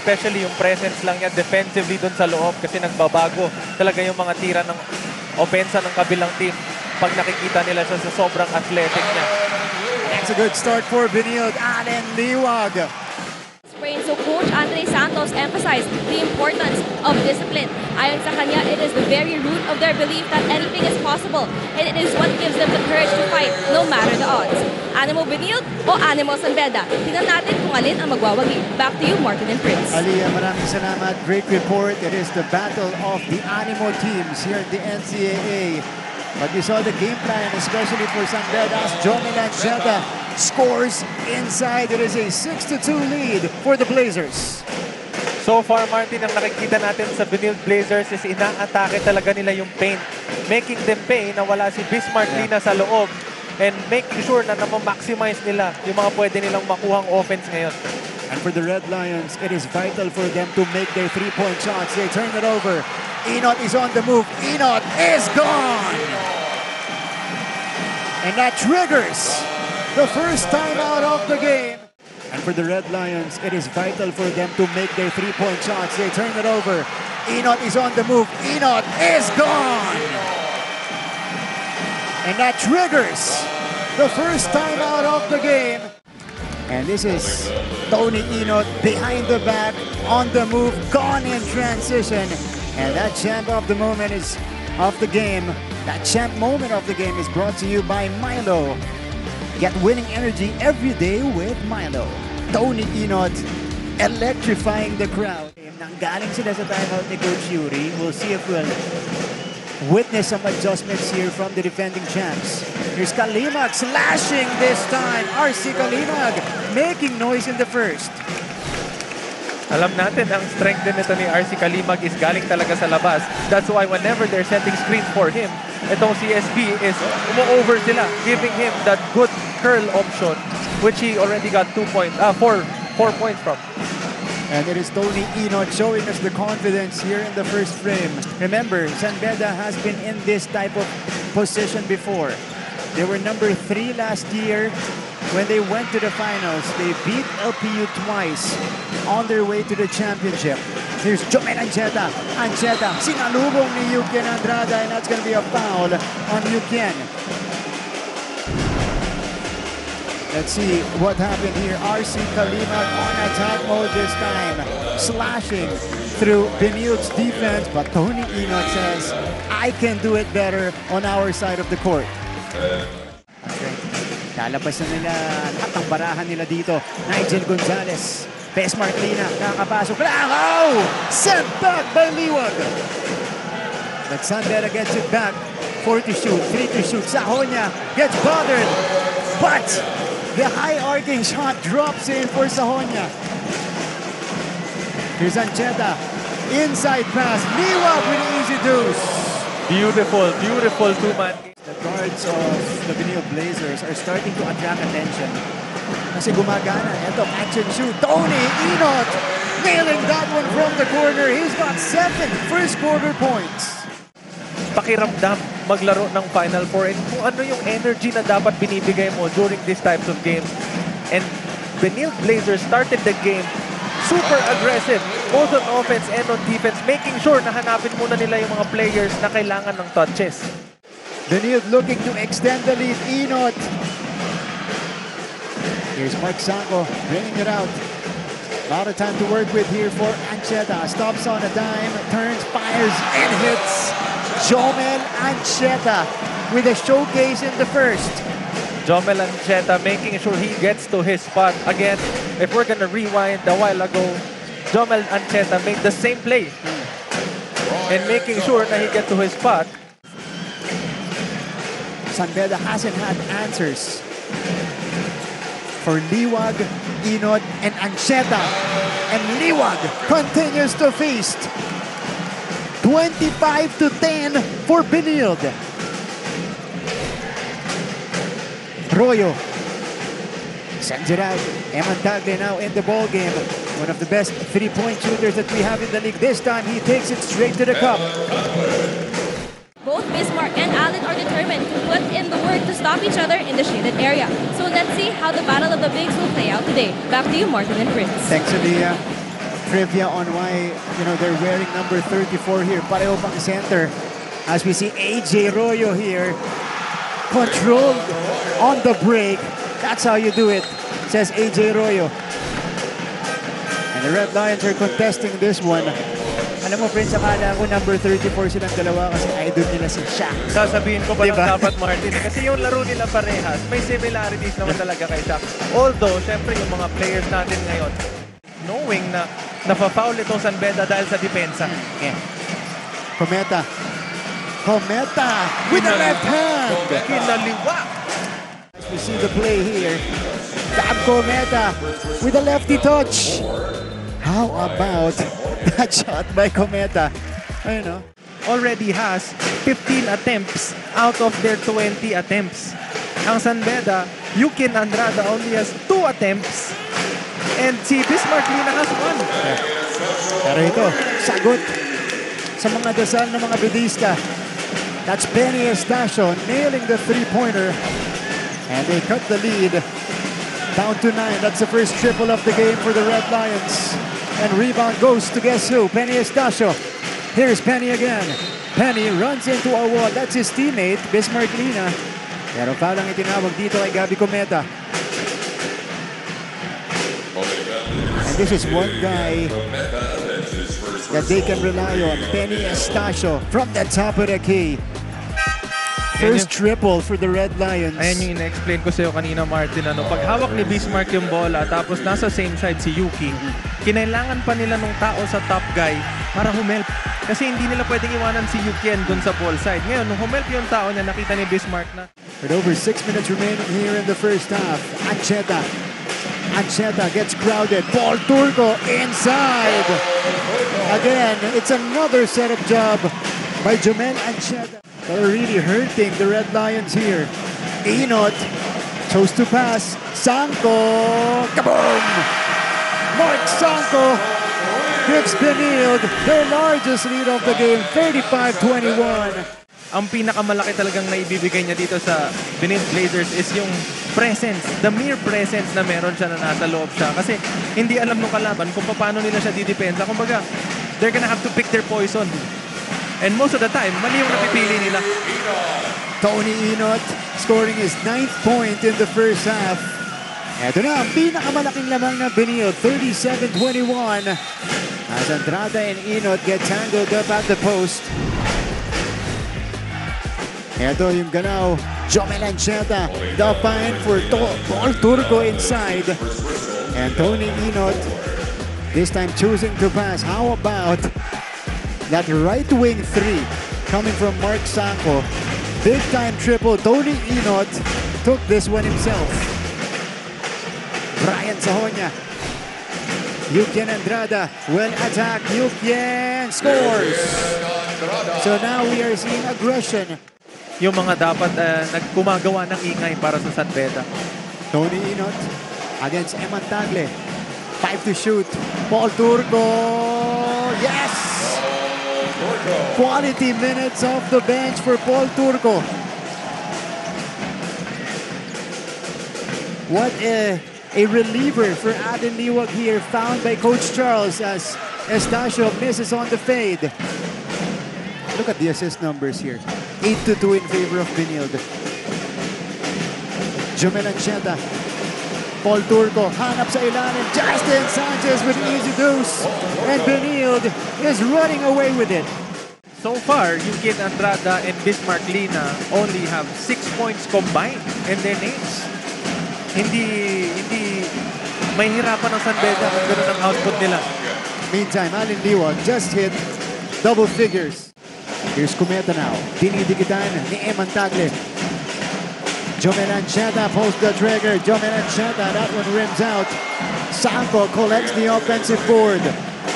especially yung presence lang niya defensively dun sa loob kasi nagbabago talaga yung mga tira ng opensa ng kabilang team pag nakikita nila siya sa sobrang athletic niya. That's a good start for Benilde. Allen Liwag. So Coach Andre Santos emphasized the importance of discipline. Ayon sa kanya, it is the very root of their belief that anything is possible, and it is what gives them the courage to fight no matter the odds. Animo Benilde o Animo San Beda? Tingnan natin kung alin ang magwawagi. Back to you, Martin and Prince. Aliyah, maraming salamat. Great report. It is the battle of the Animo teams here at the NCAA. But you saw the game plan, especially for San Beda, as Jomel Anceta scores inside. It is a 6-2 lead for the Blazers. So far, Martin, ang nakikita natin sa Benilde Blazers is ina-atake talaga nila yung paint. Making them pay na wala si Bismarck Lina sa loob and making sure na na-maximize nila yung mga pwede nilang makuhang offense ngayon. And for the Red Lions, it is vital for them to make their three-point shots. They turn it over. Enot is on the move. Enot is gone! And that triggers the first time out of the game. And for the Red Lions, it is vital for them to make their three-point shots. They turn it over. Enot is on the move. Enot is gone! And that triggers the first time out of the game. And this is Tony Enot behind the back, on the move, gone in transition. And that champ of the moment is of the game. That champ moment of the game is brought to you by Milo. Get winning energy every day with Milo. Tony Enot electrifying the crowd. Nanggaling sila sa timeout ni Coach Yuri. We'll see if we'll witness some adjustments here from the defending champs. Here's Kalimag slashing this time. RC Kalimag making noise in the first. Alam natin, ang strength din nito ni RC Kalimag is galing talaga sa labas. That's why whenever they're setting screens for him, itong CSB is umo-over sila, giving him that good curl option, which he already got 4 points from. And it is Tony Enot showing us the confidence here in the first frame. Remember, San Beda has been in this type of position before. They were number 3 last year when they went to the finals. They beat LPU twice on their way to the championship. Here's Jomel Anceta. Anceta, sinalubong ni Yukien Andrada, and that's going to be a foul on Yukien. Let's see what happened here. RC Kalimag on attack mode this time, slashing through Benilde's defense, but Tony Enot says, I can do it better on our side of the court. Okay. Lalabas na nila lahat ng barahan nila dito. Nigel Gonzalez, Bismarck Lina, nakakapasok lang. Oh! Sent back by Liwag. But San Beda gets it back. 4 to shoot, 3 to shoot. Sahonia gets bothered, but the high arcing shot drops in for Sahonia. Here's Anceta. Inside pass. Liwag with an easy deuce. Beautiful, beautiful two-man. The guards of the Benilde Blazers are starting to attract attention. Kasi gumagana. Ito, catch and shoot. Tony Enot nailing that one from the corner. He's got 7 first quarter points. Pakiramdam maglaro ng Final Four and kung ano yung energy na dapat binibigay mo during these types of games. And Benilde Blazers started the game super aggressive, both on offense and on defense, making sure na hanapin muna nila yung mga players na kailangan ng touches. Benilde looking to extend the lead. Enot. Here's Mark Sanko bringing it out. A lot of time to work with here for Anceta. Stops on a dime, turns, fires, and hits. Jomel Anceta with a showcase in the first. Jomel Anceta making sure he gets to his spot. Again, if we're gonna rewind a while ago, Jomel Anceta made the same play and making sure that he gets to his spot. San Beda hasn't had answers for Liwag, Enot, and Anceta. And Liwag continues to feast. 25-10 for Benilde. Royo sends it out. Eman Tagle now in the ball game. One of the best three-point shooters that we have in the league. This time he takes it straight to the cup. Both Bismarck and Allen are determined to put in the work to stop each other in the shaded area. So let's see how the battle of the bigs will play out today. Back to you, Martin and Prince. Thanks, Aliyah. trivia on why, they're wearing number 34 here. Pareho pang center. As we see AJ Royo here. Controlled on the break. That's how you do it, says AJ Royo. And the Red Lions are contesting this one. Alam mo, Prince, akala ko number 34 silang dalawa kasi idol nila si Shaq. Sasabihin ko pa lang dapat, Martin. Kasi yung laro nila parehas, may similarities naman talaga kay Shaq. Although, syempre, yung mga players natin ngayon, knowing na napafoul itong San Beda dahil sa depensa. Yeah. Cometa with the left hand. Kinaliwa. As we see the play here, Gab Cometa with a lefty touch. How about that shot by Cometa? Already has 15 attempts out of their 20 attempts. Ang San Beda, Yukin Andrada only has 2 attempts. And si Bismarck Lina has 1. Yeah. Pero ito, sagot sa mga dasal ng mga bedista. That's Benny Estacio nailing the three-pointer. And they cut the lead down to 9. That's the first triple of the game for the Red Lions. And rebound goes to guess who? Benny Estacio. Here's Penny again. Penny runs into a wall. That's his teammate, Bismarck Lina. Pero parang itinawag dito kay Gabby Cometa. And this is one guy that they can rely on. Penny Estacio from the top of the key. First triple for the Red Lions. Ayan yung ina-explain ko sa'yo kanina, Martin. Pag hawak ni Bismarck yung bola, tapos nasa same side si Yuki, kinailangan pa nila nung tao sa top guy para humelp. Kasi hindi nila pwedeng iwanan si Yuki dun sa ball side. Ngayon, nung humelp yung tao niya, nakita ni Bismarck na. With over 6 minutes remaining here in the first half, Ancheta gets crowded. Paul Turco inside. Again, it's another setup job by Jomel Ancheta. They're really hurting the Red Lions here. Inot chose to pass. Sanko. Kaboom! Mark Sanko gives Benilde their largest lead of the game, 35-21. Ang pinakamalaki talagang naibibigay niya dito sa Benilde Blazers is yung presence, the mere presence na meron siya na nasa loob siya. Kasi hindi alam ng kalaban kung paano nila siya didepensa. Kumbaga, they're gonna have to pick their poison. And most of the time, mali yung napipili nila. Tony Inot scoring his 9th point in the first half. Ito na ang pinakamalaking lamang ng Benilde, 37-21. As Andrada and Inot get tangled up at the post. Ito yung ganaw, Jomel Ancheta, the find for Paul Turco inside. And Tony Inot, this time choosing to pass. How about that right wing three coming from Mark Sanko? Big time triple. Tony Inot took this one himself. Brian Sahonia. Yukian Andrada will attack. Yukian scores. So now we are seeing aggression. Yung mga dapat nagkumagawa ng ingay para sa San Beda. Tony Inot against Eman Tagle. 5 to shoot. Paul Turco. Yes! Quality minutes off the bench for Paul Turco. What a reliever for Aden Liwag here, found by Coach Charles as Estacio misses on the fade. Look at the assist numbers here. 8-2 in favor of Benilde. Jomel Ancheta. Paul Turco, hanap sa ilalim. Justin Sanchez with easy deuce. And Benilde is running away with it. So far, Yukin Andrada and Bismarck Lina only have 6 points combined in their names. Hindi mahihirapan ng San Beda kung gano'n ang output nila. Meantime, Aden Liwag just hit double figures. Here's Cometa now. Dinidikitan ni Eman Tagle. Jomel Ancheta pulls the trigger. Jomel Ancheta, that one rims out. Sanko collects the offensive board.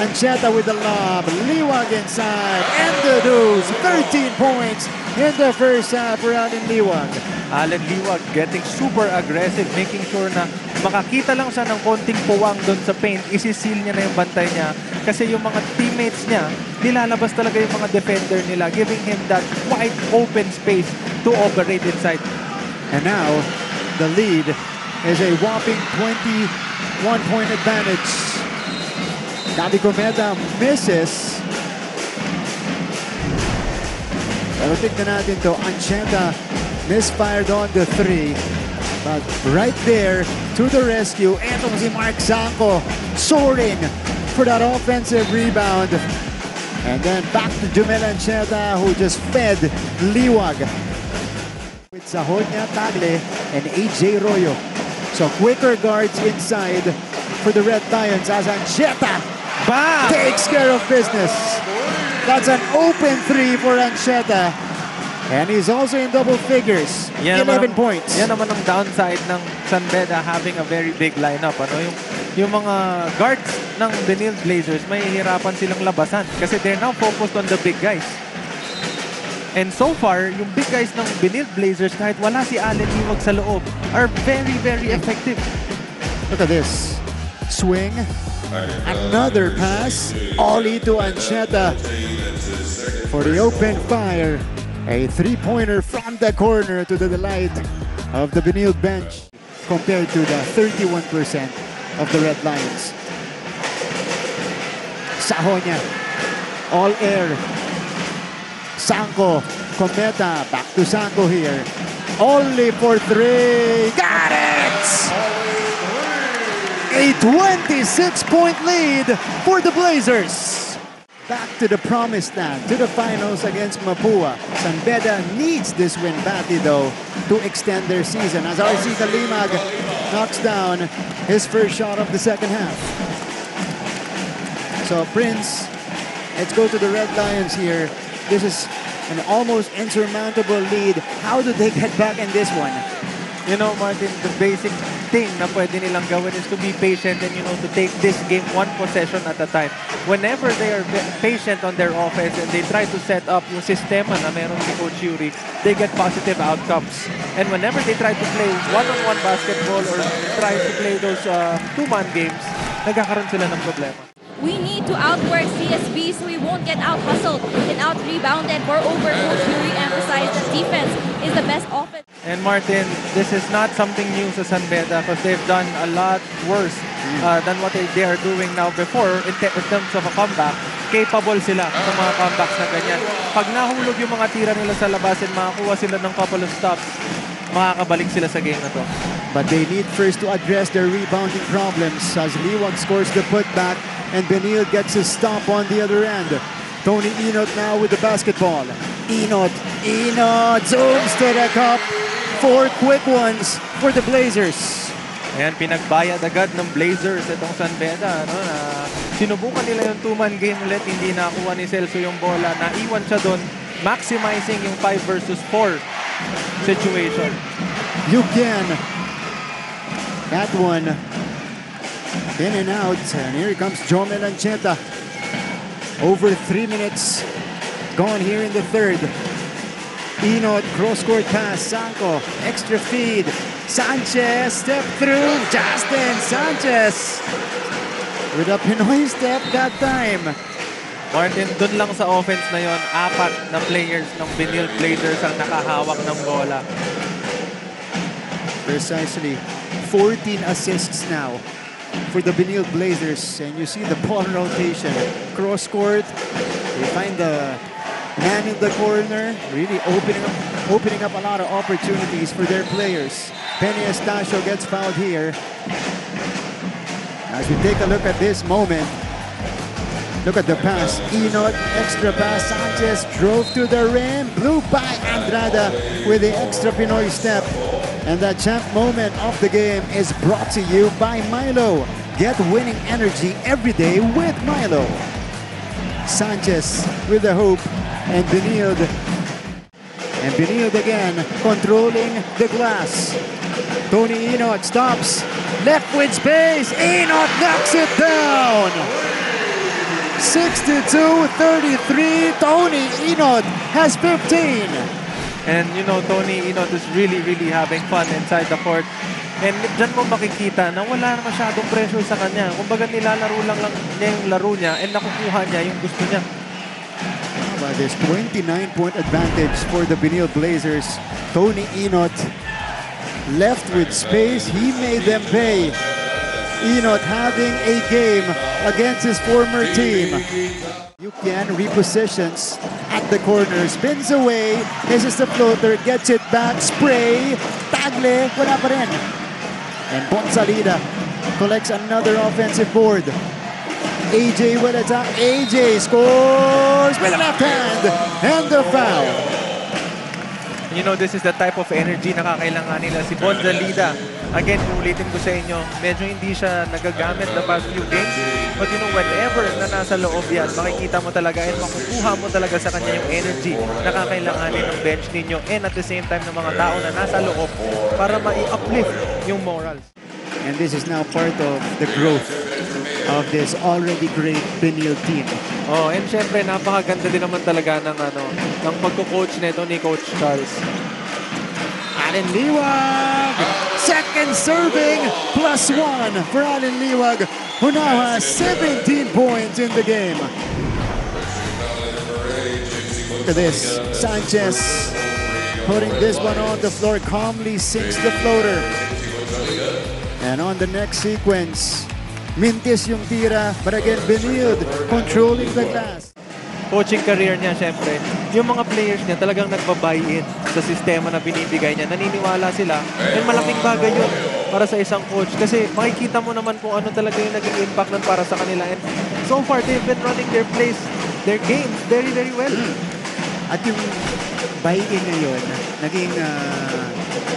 Ancheta with the lob. Liwag inside. And the deuce. 13 points in the first half for Aden Liwag. Aden Liwag getting super aggressive, making sure na makakita lang siya ng konting puwang doon sa paint, isisil niya na yung bantay niya. Kasi yung mga teammates niya, nilalabas talaga yung mga defender nila, giving him that wide open space to operate inside. And now, the lead is a whopping 21-point advantage. Gabby Cometa misses. Pero tignan natin to. Ancheta misfired on the 3. But right there, to the rescue, etong si Mark Sanko soaring for that offensive rebound. And then back to Jumel Ancheta, who just fed Liwag. With Sahonia Tagle and AJ Royo. So quicker guards inside for the Red Lions as Ancheta takes care of business. That's an open 3 for Ancheta. And he's also in double figures. 11 points. Yan naman ang downside ng San Beda having a very big lineup. Ano yung mga guards ng Benil Blazers, may hihirapan silang labasan kasi they're now focused on the big guys. And so far, yung big guys ng Benil Blazers, kahit wala si Allen Liwag sa loob, are very, very effective. Look at this. Swing. Another pass. Ollie to Ancheta for the open fire. A three-pointer from the corner to the delight of the Benil bench compared to the 31% of the Red Lions. Sahonia, all air. Sanko, Cometa, back to Sanko here. Only for 3. Got it! A 26-point lead for the Blazers. Back to the promised land, to the finals against Mapua. San Beda needs this win badly though to extend their season as RC Kalimag knocks down his first shot of the second half. So Prince, let's go to the Red Lions here. This is an almost insurmountable lead. How do they get back in this one? You know, Martin, the basic thing na pwede nilang gawin is to be patient and, to take this game one possession at a time. Whenever they are patient on their offense and they try to set up yung sistema na meron si Coach Yuri, they get positive outcomes. And whenever they try to play one-on-one basketball or try to play those two-man games, nagkakaroon sila ng problema. We need to outwork CSB so we won't get out-hustled and out-rebounded. Moreover, Coach Yuri emphasized that defense is the best offense. And Martin, this is not something new sa San Beda because they've done a lot worse than what they are doing now before in terms of a comeback. Capable sila sa mga comebacks na ganyan. Pag nahulog yung mga tira nila sa labas and makakuha sila ng couple of stops, makakabalik sila sa game na to. But they need first to address their rebounding problems as Liwag scores the putback and Benil gets a stop on the other end. Tony Enot now with the basketball. Enot zooms to the cup. 4 quick ones for the Blazers. Ayan, pinagbayad agad ng Blazers itong San Beda. Na sinubukan nila yung two-man game ulit, hindi nakuha ni Celso yung bola. Naiwan siya doon, maximizing yung 5 versus 4 situation. You can. That one in and out. And here comes Jomel Ancheta. Over 3 minutes gone here in the third. Enot, cross-court pass. Sanko, extra feed. Sanchez, step through. Justin Sanchez with a Pinoy step that time. Martin, dun lang sa offense na yon, 4 na players ng Benil Blazers ang nakahawak ng bola. Precisely. 14 assists now for the Benil Blazers. And you see the ball rotation. Cross-court. They find the man in the corner. Really opening up a lot of opportunities for their players. Penny Estacio gets fouled here. As we take a look at this moment, look at the pass. Enot, extra pass. Sanchez drove to the rim. Blew by Andrada with the extra Pinoy step. And that champ moment of the game is brought to you by Milo. Get winning energy every day with Milo. Sanchez with the hoop. And Benilde. And Benilde again, controlling the glass. Tony Enot stops. Left with space. Enot knocks it down. 62-33. Tony Enot has 15. And Tony Enot is really having fun inside the court. And dyan mo makikita na wala na masyadong pressure sa kanya. Kumbaga nilalaro lang niya yung laro niya and nakukuha niya yung gusto niya. But this 29-point advantage for the Benil Blazers. Tony Enot left with space. He made them pay. Inot having a game against his former team. Yukian repositions at the corner, spins away. This is the floater, gets it back, spray. Tagle, wala pa rin. And Bonsalida collects another offensive board. AJ with a tap. AJ scores with a left hand and the foul. You know, this is the type of energy na kakailangan nila. Si Bonsalida, again, ulitin ko sa inyo, medyo hindi siya nagagamit the past few games. But you know, whenever na nasa loob yan, makikita mo talaga and makukuha mo talaga sa kanya yung energy na kakailanganin ng bench ninyo and at the same time ng mga tao na nasa loob para ma-uplift yung morals. And this is now part of the growth of this already great Benil team. Oh, and syempre napakaganda din naman talaga ng pagko-coach nito ni Coach Charles. Allen Liwag, second serving, +1 for Allen Liwag, who now has 17 points in the game. Look at this, Sanchez putting this one on the floor, calmly sinks the floater. And on the next sequence, mintis yung tira, but again, Benil controlling the glass. Coaching career niya, syempre, yung mga players niya talagang nagbabuy-in sa sistema na binibigay niya. Naniniwala sila. And malaking bagay yun para sa isang coach. Kasi makikita mo naman kung ano talaga yung naging impact nun para sa kanila. And so far, they've been running their plays, their games very, very well. At yung buy-in ngayon, naging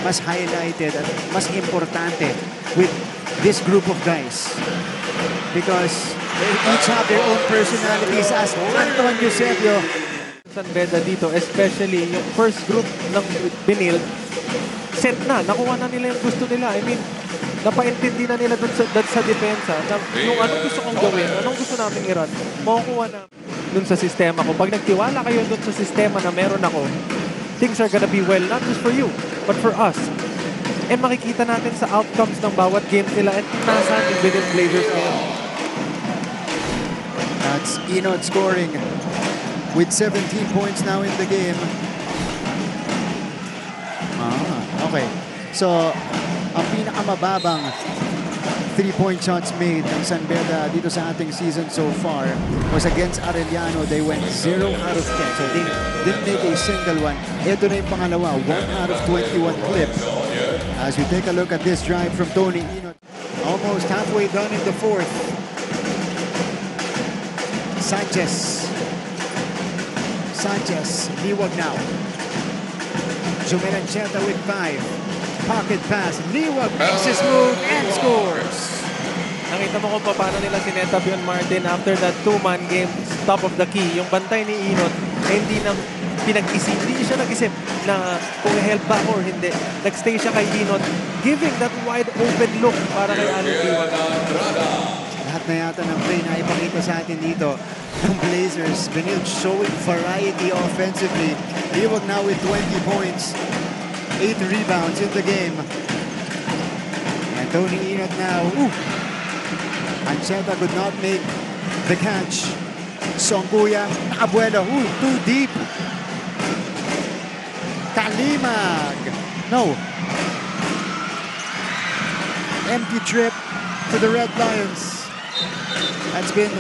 mas highlighted at mas importante with this group of guys. Because they each have their own personalities, as Anton Eusebio. San Beda dito, especially yung first group ng Benil, set na, nakuha na nila yung gusto nila. I mean, napaintindi na nila dun sa depensa na yung anong gusto kong gawin, anong gusto namin i-run, makukuha na dun sa sistema ko. Pag nagtiwala kayo dun sa sistema na meron ako, things are gonna be well, not just for you, but for us. And makikita natin sa outcomes ng bawat game nila at nasaan yung Benil Blazers ngayon. That's Inot scoring with 17 points now in the game. Okay. So, ang pinakamababang 3-point shots made ng San Beda dito sa ating season so far was against Arellano. They went 0 out of 10. So, they didn't make a single one. Ito na yung pangalawa, 1 out of 21 clip. As we take a look at this drive from Tony Inot. Almost halfway done in the fourth. Sanchez, Liwag now. Jumelancheta with 5. Pocket pass, Liwag makes his move and scores. Nakita mo kung paano nila sineta Bion Martin after that 2-man game, top of the key. Yung bantay ni Inot, hindi na pinag-isip. Hindi siya nag-isip na kung help ba or hindi. Nag-stay siya kay Inot, giving that wide open look para kay Allen Liwag. Lahat na yata ng play na ipakita sa atin dito ng Blazers. Benil showing variety offensively. Liwag now with 20 points. 8 rebounds in the game. And Tony Inot now. Ancheta could not make the catch. Songkuya, Abuelo, too deep. Kalimag. No. Empty trip for the Red Lions. That's been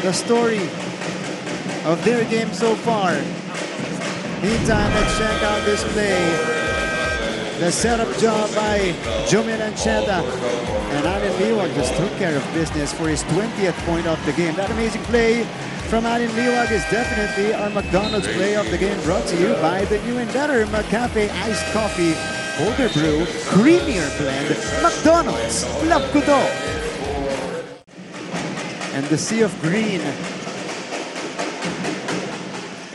the story of their game so far. Meantime, let's check out this play. The setup job by Jumelancheta. And Allen Liwag just took care of business for his 20th point of the game. That amazing play from Allen Liwag is definitely our McDonald's play of the game, brought to you by the new and better McCafe Iced Coffee, Bolder Brew, Creamier Blend, McDonald's. Love ko to. And the sea of green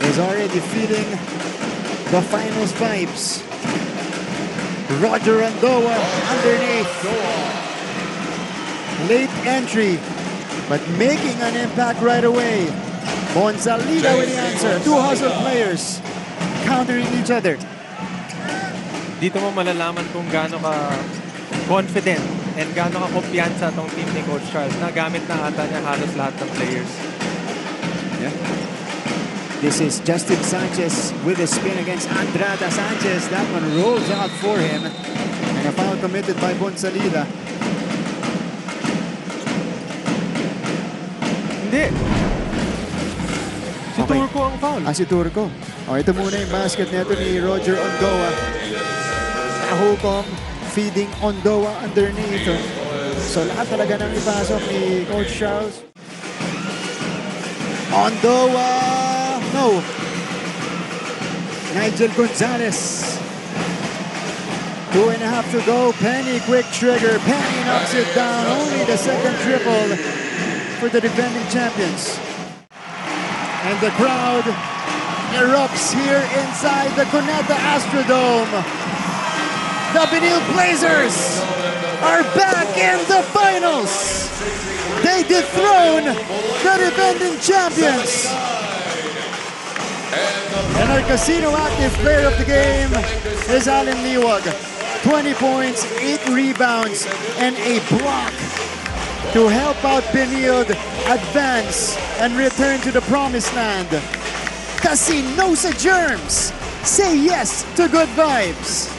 is already feeding the finals vibes. Roger Andoa underneath. Late entry, but making an impact right away. Bonsalida with the answer. Two hustle players countering each other. Dito mo malalaman kung gaano ka confident and gaano ka kumpiyansa itong team ni Coach Charles na gamit na ata niya halos lahat ng players. Yeah. This is Justin Sanchez with a spin against Andrada Sanchez. That one rolls out for him. And a foul committed by Bonsalida. Hindi. Si Okay. Turco ang foul. Si Turco. Ito muna yung basket nito ni Roger Ondoa. Hukom feeding Ondoa underneath. So lahat talaga nang ipasok ni Coach Charles. Ondoa! No! Nigel Gonzalez. 2.5 to go. Penny quick trigger. Penny knocks it down. Only the second triple for the defending champions. And the crowd erupts here inside the Cuneta Astrodome. The Benil Blazers are back in the finals. They dethrone the defending champions. And our casino active player of the game is Allen Liwag. 20 points, 8 rebounds, and a block to help out Benilde advance and return to the promised land. Casino sa germs. Say yes to good vibes.